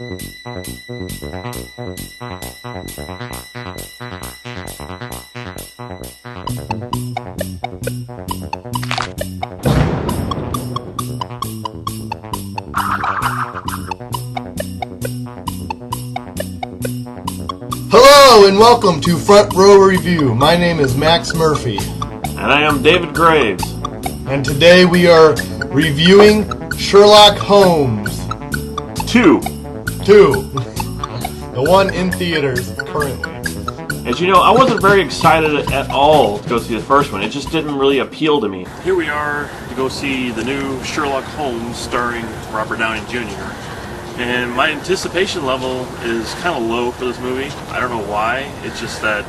Hello and welcome to Front Row Review. My name is Max Murphy. And I am David Graves. And today we are reviewing Sherlock Holmes. 2. The one in theaters currently. As you know, I wasn't very excited at all to go see the first one. It just didn't really appeal to me. Here we are to go see the new Sherlock Holmes starring Robert Downey Jr. And my anticipation level is kind of low for this movie. I don't know why. It's just that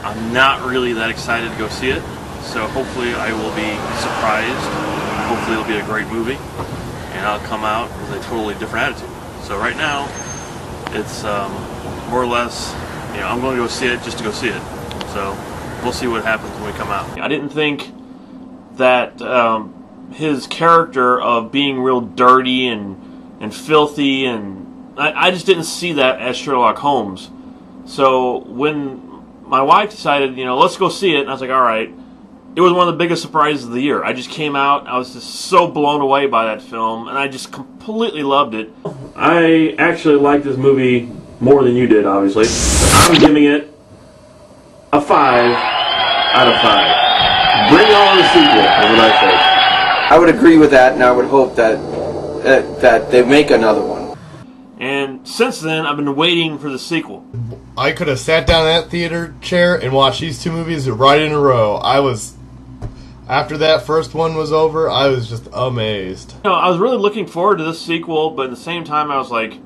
I'm not really that excited to go see it. So hopefully I will be surprised. Hopefully it'll be a great movie. And I'll come out with a totally different attitude. So right now, it's more or less, I'm going to go see it just to go see it. So we'll see what happens when we come out. I didn't think that his character of being real dirty and filthy, and I just didn't see that as Sherlock Holmes. So when my wife decided, let's go see it, and I was like, all right. It was one of the biggest surprises of the year. I just came out, I was just so blown away by that film, and I just completely loved it. I actually liked this movie more than you did, obviously. I'm giving it a 5 out of 5. Bring on the sequel, is what I say. I would agree with that, and I would hope that they make another one. And since then, I've been waiting for the sequel. I could have sat down in that theater chair and watched these two movies right in a row. After that first one was over, I was just amazed. I was really looking forward to this sequel, but at the same time, I was like,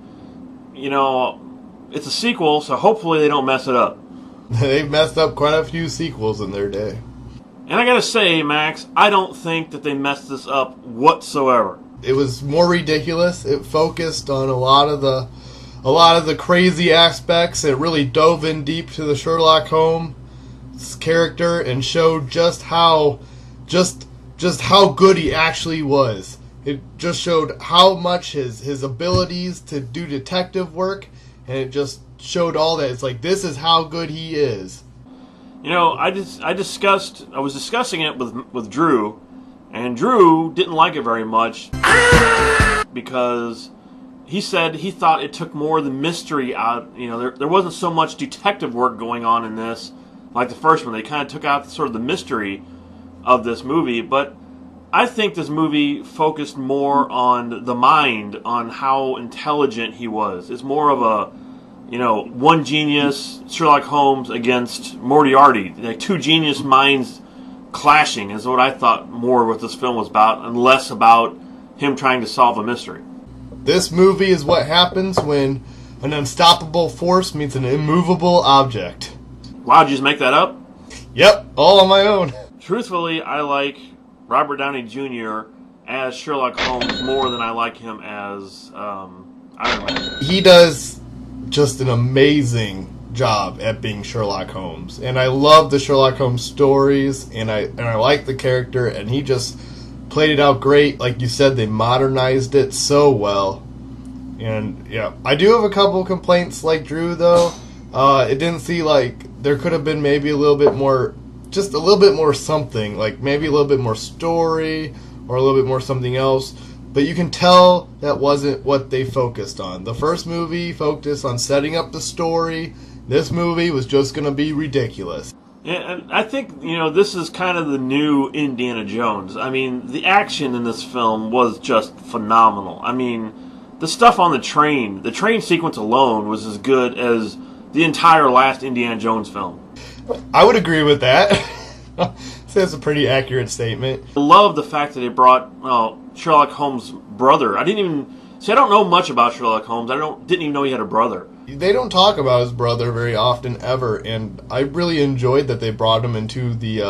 it's a sequel, so hopefully they don't mess it up. They've messed up quite a few sequels in their day. And I gotta say, Max, I don't think that they messed this up whatsoever. It was more ridiculous. It focused on a lot of the crazy aspects. It really dove in deep to the Sherlock Holmes character and showed just how good he actually was. It just showed how much his abilities to do detective work, and it just showed all that. It's like, this is how good he is. I was discussing it with Drew, and Drew didn't like it very much because he said he thought it took more of the mystery out. There wasn't so much detective work going on in this like the first one. They kind of took out sort of the mystery of this movie, but I think this movie focused more on the mind, on how intelligent he was. It's more of a, one genius, Sherlock Holmes, against Moriarty. Like two genius minds clashing is what I thought more what this film was about, and less about him trying to solve a mystery. This movie is what happens when an unstoppable force meets an immovable object. Wow, did you just make that up? Yep, all on my own. Truthfully, I like Robert Downey Jr. as Sherlock Holmes more than I like him as Iron Man. He does just an amazing job at being Sherlock Holmes, and I love the Sherlock Holmes stories, and I like the character, and he just played it out great. Like you said, they modernized it so well. And yeah, I do have a couple complaints like Drew, though. It didn't seem like there could have been maybe a little bit more. Just a little bit more something, like maybe a little bit more story or a little bit more something else. But you can tell that wasn't what they focused on. The first movie focused on setting up the story. This movie was just going to be ridiculous. Yeah, and I think, this is kind of the new Indiana Jones. I mean, the action in this film was just phenomenal. I mean, the stuff on the train sequence alone was as good as the entire last Indiana Jones film. I would agree with that. That's a pretty accurate statement. I love the fact that they brought Sherlock Holmes' brother. I don't know much about Sherlock Holmes. Didn't even know he had a brother. They don't talk about his brother very often ever, and I really enjoyed that they brought him into the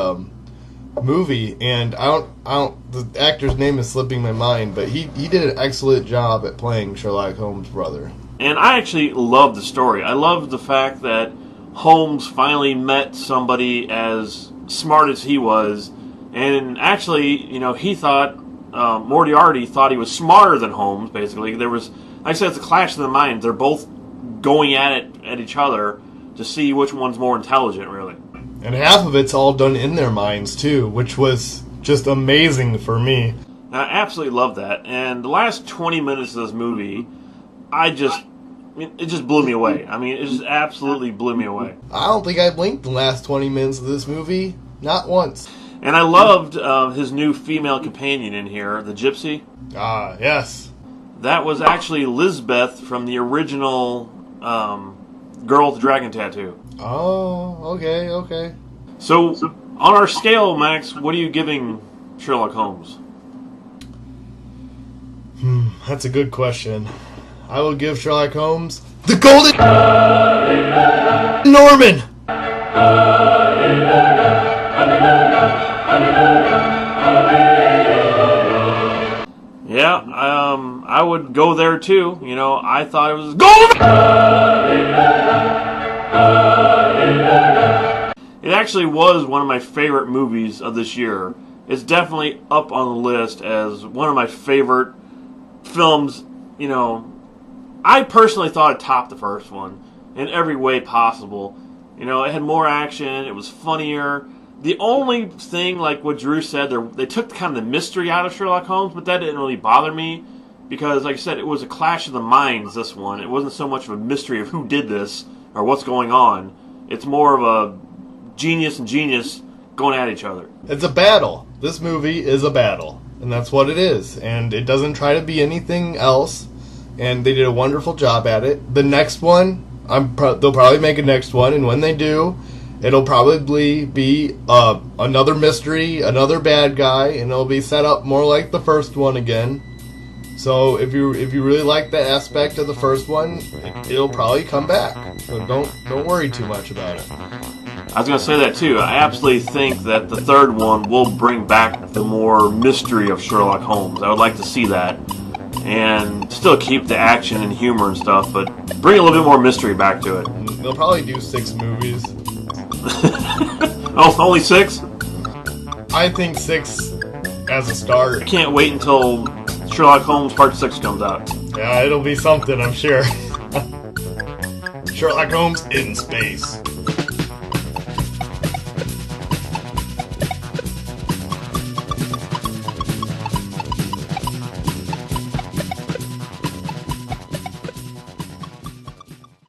movie. And the actor's name is slipping my mind, but he did an excellent job at playing Sherlock Holmes' brother. And I actually love the story. I love the fact that Holmes finally met somebody as smart as he was, and actually, he thought Moriarty thought he was smarter than Holmes. Basically, there was like I said, it's a clash of the minds. They're both going at it at each other to see which one's more intelligent, really. And half of it's all done in their minds, too, which was just amazing for me. I absolutely love that. And the last 20 minutes of this movie, it just blew me away. I mean, it just absolutely blew me away. I don't think I blinked the last 20 minutes of this movie. Not once. And I loved his new female companion in here, the gypsy. Ah, yes. That was actually Lisbeth from the original Girl with the Dragon Tattoo. Oh, okay. So, on our scale, Max, what are you giving Sherlock Holmes? That's a good question. I will give Sherlock Holmes the Golden Norman! Yeah, I would go there too. You know, I thought it was golden. It actually was one of my favorite movies of this year. It's definitely up on the list as one of my favorite films. You know, I personally thought it topped the first one in every way possible. You know, it had more action. It was funnier. The only thing, like what Drew said, they took kind of the mystery out of Sherlock Holmes, but that didn't really bother me because, like I said, it was a clash of the minds, this one. It wasn't so much of a mystery of who did this or what's going on. It's more of a genius and genius going at each other. It's a battle. This movie is a battle, and that's what it is. And it doesn't try to be anything else, and they did a wonderful job at it. The next one, they'll probably make a next one, and when they do, it'll probably be another mystery, another bad guy, and it'll be set up more like the first one again. So if you really like that aspect of the first one, it'll probably come back. So don't worry too much about it. I was going to say that too. I absolutely think that the third one will bring back the more mystery of Sherlock Holmes. I would like to see that. And still keep the action and humor and stuff, but bring a little bit more mystery back to it. They'll probably do 6 movies. Oh, only 6? I think 6 as a start. I can't wait until Sherlock Holmes Part 6 comes out. Yeah, it'll be something, I'm sure. Sherlock Holmes in space.